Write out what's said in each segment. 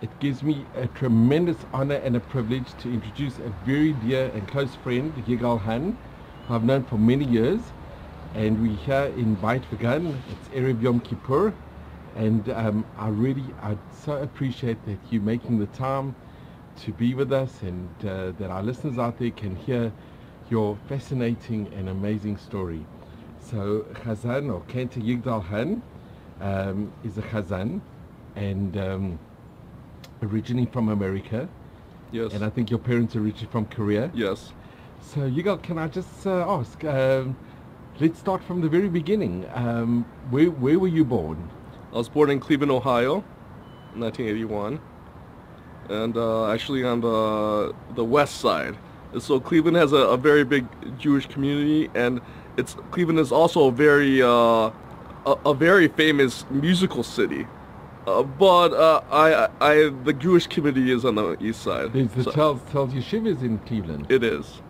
It gives me a tremendous honor and a privilege to introduce a very dear and close friend, Yigal Han, who I've known for many years. And we're here in Vaitvagan. It's Erev Yom Kippur. And I so appreciate that you're making the time to be with us, and that our listeners out there can hear your fascinating and amazing story. So Khazan, or Kenta Yigal Han, is a Khazan, and originally from America. Yes. And I think your parents are originally from Korea. Yes. So Yigal, can I just ask, let's start from the very beginning. Where were you born? I was born in Cleveland, Ohio, in 1981, and actually on the west side. So Cleveland has a very big Jewish community, and Cleveland is also a very famous musical city. But the Jewish community is on the east side. There's the Charles Yeshivas in Cleveland. It is.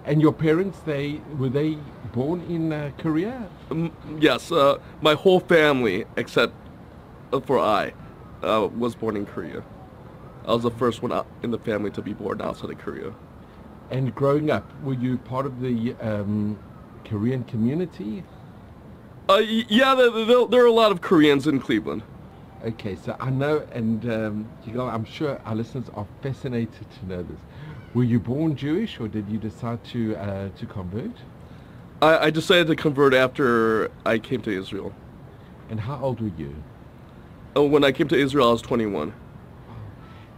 And your parents, were they born in Korea? Yes, my whole family, except for I, was born in Korea. I was the first one out in the family to be born outside of Korea. And growing up, were you part of the Korean community? Yeah, there are a lot of Koreans in Cleveland. Okay, so I know, and I'm sure our listeners are fascinated to know this. Were you born Jewish, or did you decide to convert? I decided to convert after I came to Israel. And how old were you? When I came to Israel, I was 21.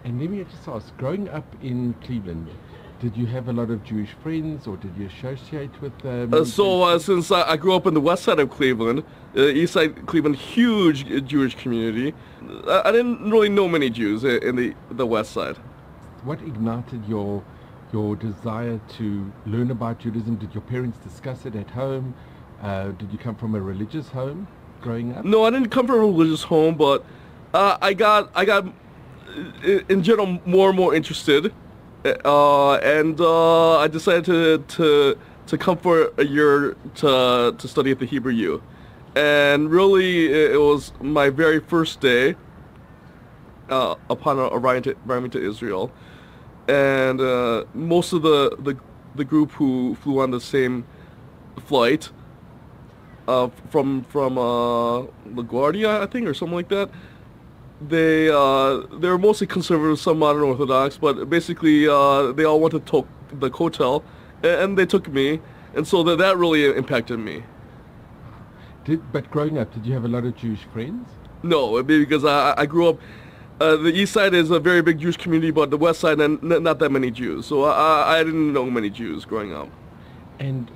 And let me just ask, growing up in Cleveland, did you have a lot of Jewish friends, or did you associate with them? Since I grew up in the west side of Cleveland, east side Cleveland, huge Jewish community, I didn't really know many Jews in the west side. What ignited your desire to learn about Judaism? Did your parents discuss it at home? Did you come from a religious home growing up? No, I didn't come from a religious home, but I got in general more and more interested. And I decided to come for a year to study at the Hebrew U. And really, it was my very first day upon arriving to Israel. And most of the group who flew on the same flight from LaGuardia, I think, or something like that, they were mostly conservative, some modern Orthodox, but basically they all went to the hotel, and they took me, and so that really impacted me. But growing up, did you have a lot of Jewish friends? No, because I grew up. The east side is a very big Jewish community, but the west side, not that many Jews. So I didn't know many Jews growing up. And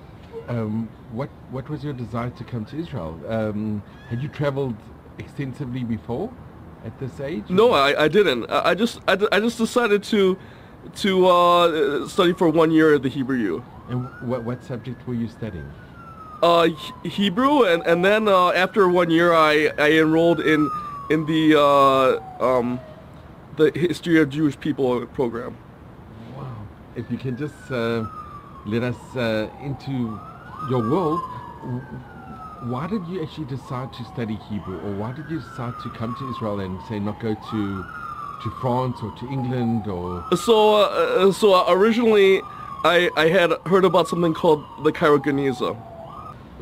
what was your desire to come to Israel? Had you traveled extensively before? At this age? No, I didn't. I just decided to study for 1 year at the Hebrew U. And what subject were you studying? Hebrew, and then after 1 year, I enrolled in the History of Jewish People program. Wow! If you can just let us into your world. Why did you actually decide to study Hebrew, or why did you decide to come to Israel and say not go to France or to England, or? So originally, I had heard about something called the Cairo Geniza.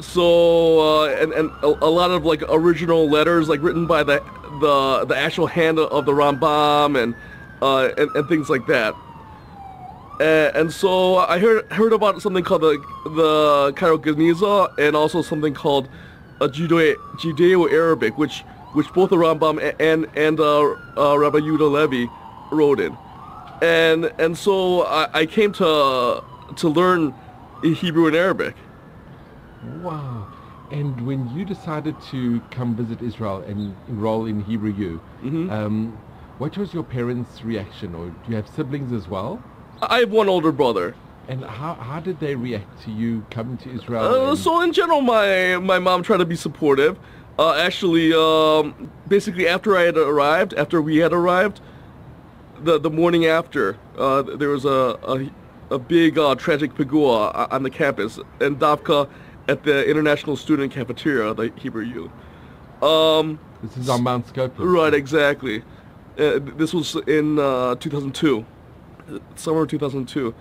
So and a lot of like original letters, like written by the actual hand of the Rambam and things like that. And so I heard about something called the Cairo Geniza, and also something called Judeo-Arabic, which both the Rambam and Rabbi Yehuda Levi wrote in. And so I came to learn Hebrew and Arabic. Wow! And when you decided to come visit Israel and enroll in Hebrew U, what was your parents' reaction, or do you have siblings as well? I have one older brother. And how did they react to you coming to Israel? So in general, my mom tried to be supportive. Actually, basically after we had arrived, the morning after, there was a big tragic pigua on the campus, and Davka at the International Student Cafeteria, the Hebrew U. This is on Mount Scopus. Right, exactly. This was in 2002, summer of 2002.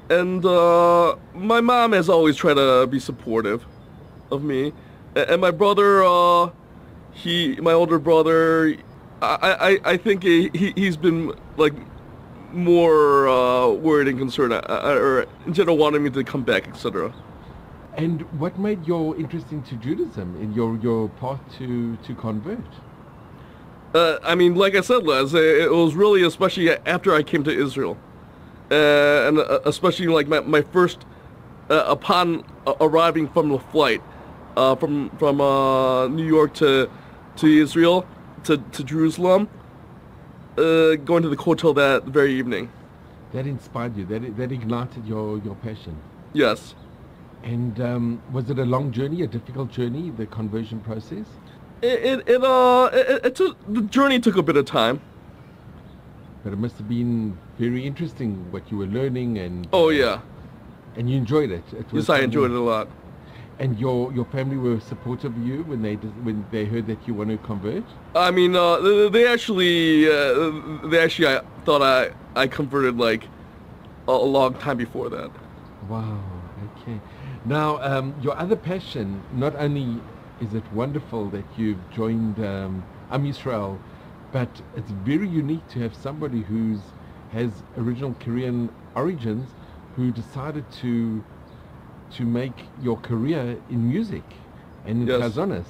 And my mom has always tried to be supportive of me. And my brother, my older brother, I think he's been like more worried and concerned, or in general wanting me to come back, etc. And what made your interest into Judaism in your path to convert? I mean, like I said, Les, it was really especially after I came to Israel. And especially like my first, upon arriving from the flight, from New York to Israel, to Jerusalem, going to the hotel that very evening. That inspired you, that ignited your passion. Yes. And was it a long journey, a difficult journey, the conversion process? The journey took a bit of time. But it must have been very interesting what you were learning, and oh yeah, and you enjoyed it. Yes, I enjoyed it a lot. And your family were supportive of you when they heard that you want to convert? I mean, they actually I thought I converted like a long time before that. Wow. Okay. Now your other passion, not only is it wonderful that you've joined Am Yisrael, but it's very unique to have somebody has original Korean origins who decided to make your career in music and in yes. chazonas.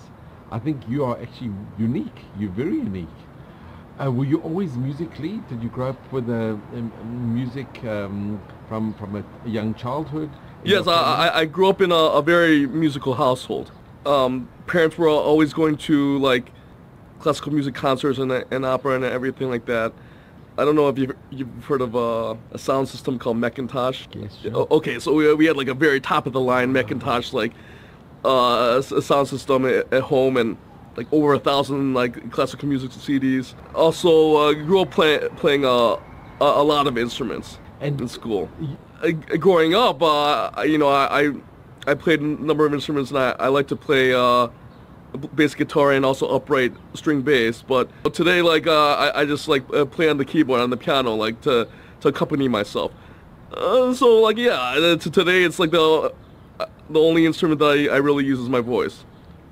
I think you are actually unique. You're very unique. Were you always musically? Did you grow up with music from a young childhood? Yes, I grew up in a very musical household. Parents were always going to like classical music concerts and opera and everything like that. I don't know if you've heard of a sound system called Macintosh. Yes, sure. Okay, so we had like a very top of the line Macintosh like a sound system at home, and like over 1,000 like classical music CDs. Also grew up playing a lot of instruments in school. Growing up, I played a number of instruments, and I like to play bass guitar and also upright string bass. But today, like I just like play on the keyboard, on the piano, like to accompany myself. So like yeah, today it's like the only instrument that I really use is my voice.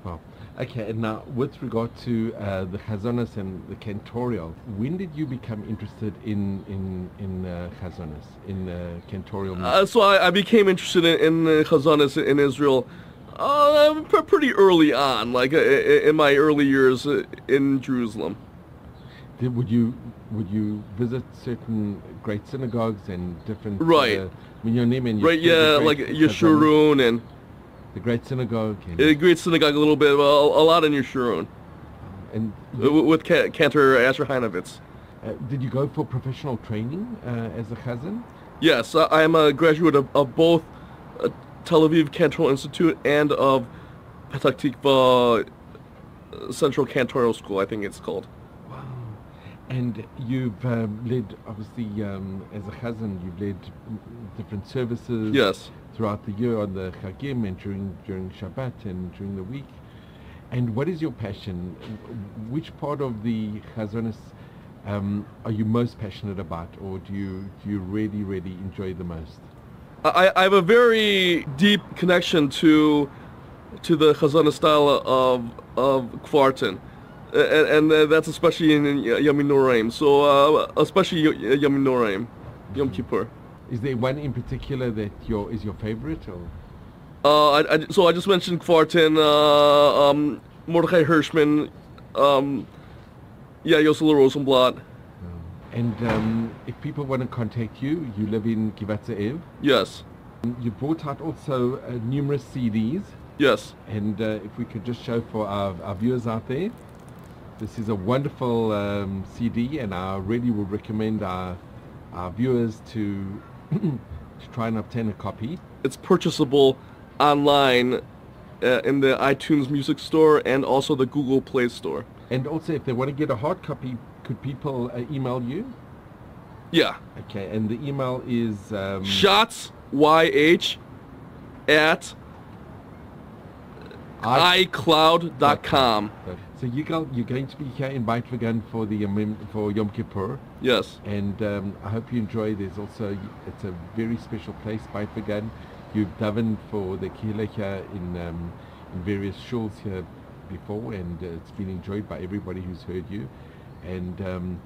Wow. Okay, and now with regard to the chazonas and the cantorial, when did you become interested in chazonas, in cantorial music? So I became interested in chazonas in Israel pretty early on, like in my early years in Jerusalem. Would you visit certain great synagogues and different right? Right, yeah, like Yeshurun and the Great Synagogue. Great Synagogue a little bit, a lot in Yeshurun. And with Cantor Asher Heinovitz. Did you go for professional training as a chazan? Yes, I am a graduate of both Tel Aviv Cantorial Institute and of Petah Tikva Central Cantorial School, I think it's called. Wow. And you've led, obviously, as a chazan, you've led different services. Yes. Throughout the year on the Chagim and during Shabbat and during the week. And what is your passion? Which part of the chazonas are you most passionate about, or do you really enjoy the most? I have a very deep connection to the chazana style of Kvartin, and that's especially in Yom Noraim. So especially Yom Noraim, Yom Kippur. Is there one in particular that is your favorite, or? So I just mentioned Kvartin, Mordechai Hirschman, Yosel Rosenblatt. And if people want to contact you, you live in Givat Ze'ev. Yes. You brought out also numerous CDs. Yes. And if we could just show for our viewers out there, this is a wonderful CD, and I really would recommend our viewers to try and obtain a copy. It's purchasable online in the iTunes Music Store and also the Google Play Store. And also, if they want to get a hard copy, could people email you? Yeah. Okay, and the email is shots YH at iCloud.com. So Yigal, you're going to be here in Beit Vegan for the for Yom Kippur. Yes. And I hope you enjoy. There's also, it's a very special place, Beit Vegan. You've davened for the Kehillah here in various shuls here before, and it's been enjoyed by everybody who's heard you. And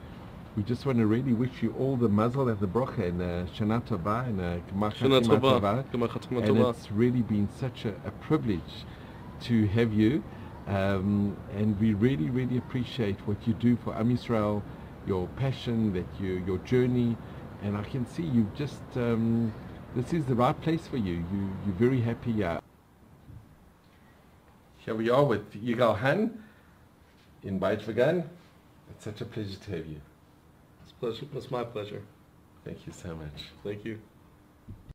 we just want to really wish you all the mazel and the bracha and Shana Tova and Gemar Chatima Tova. And it's really been such a privilege to have you. And we really, really appreciate what you do for Am Yisrael, your passion, your journey, and I can see you've just, this is the right place for you. You're very happy. Here we are with Yigal Han in Beit Vegan. It's such a pleasure to have you. It's my pleasure. Thank you so much. Thank you.